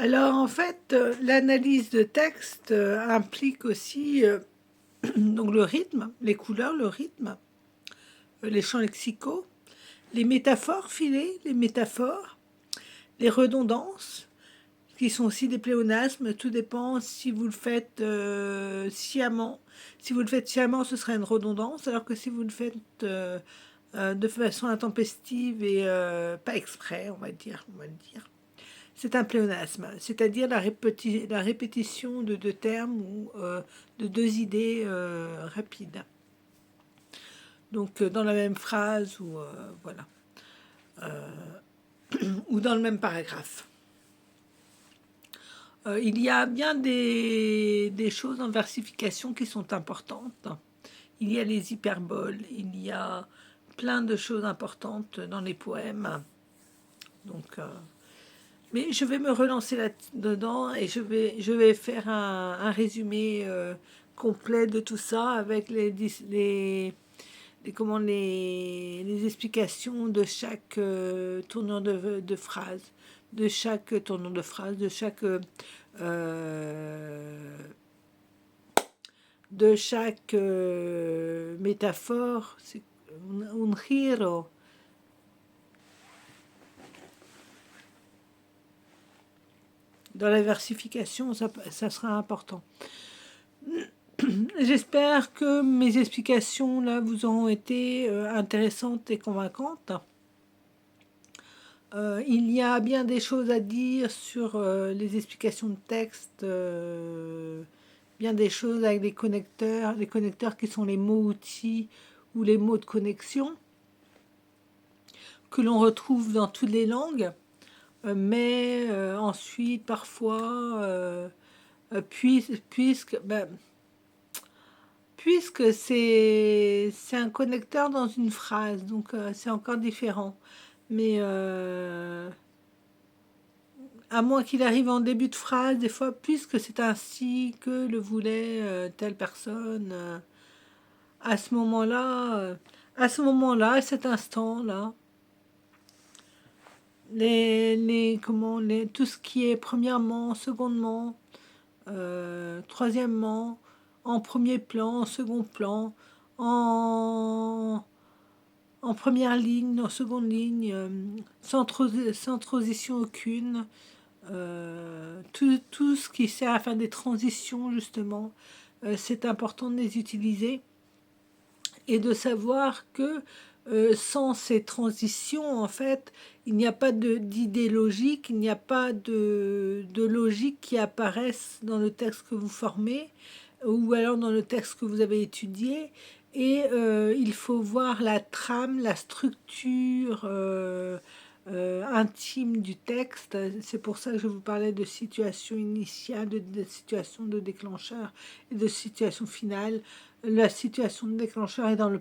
Alors en fait, l'analyse de texte implique aussi donc le rythme, les couleurs, le rythme, les champs lexicaux, les métaphores filées, les métaphores, les redondances, qui sont aussi des pléonasmes. Tout dépend si vous le faites sciemment. Si vous le faites sciemment, ce sera une redondance, alors que si vous le faites de façon intempestive et pas exprès, on va le dire, c'est un pléonasme, c'est-à-dire la répétition de deux termes ou de deux idées rapides. Donc dans la même phrase ou voilà, ou dans le même paragraphe. Il y a bien des choses en versification qui sont importantes. Il y a les hyperboles, il y a plein de choses importantes dans les poèmes. Donc mais je vais me relancer là-dedans et je vais faire un résumé complet de tout ça avec les explications de chaque tournure de phrase, de chaque tournure de phrase, de chaque métaphore. C'est un giro. Dans la versification, ça sera important. J'espère que mes explications là vous auront été intéressantes et convaincantes. Il y a bien des choses à dire sur les explications de texte, bien des choses avec les connecteurs qui sont les mots-outils ou les mots de connexion, que l'on retrouve dans toutes les langues, mais ensuite, parfois, puisque c'est un connecteur dans une phrase, donc c'est encore différent. Mais à moins qu'il arrive en début de phrase, des fois, puisque c'est ainsi que le voulait telle personne, à ce moment-là, à cet instant-là, tout ce qui est premièrement, secondement, troisièmement, en premier plan, en second plan, en, en première ligne, en seconde ligne, sans transition aucune. Tout ce qui sert à faire des transitions, justement, c'est important de les utiliser et de savoir que sans ces transitions, en fait, il n'y a pas d'idée logique, il n'y a pas de logique qui apparaissent dans le texte que vous formez ou alors dans le texte que vous avez étudié. Et il faut voir la trame, la structure intime du texte. C'est pour ça que je vous parlais de situation initiale, de situation de déclencheur et de situation finale. La situation de déclencheur est dans le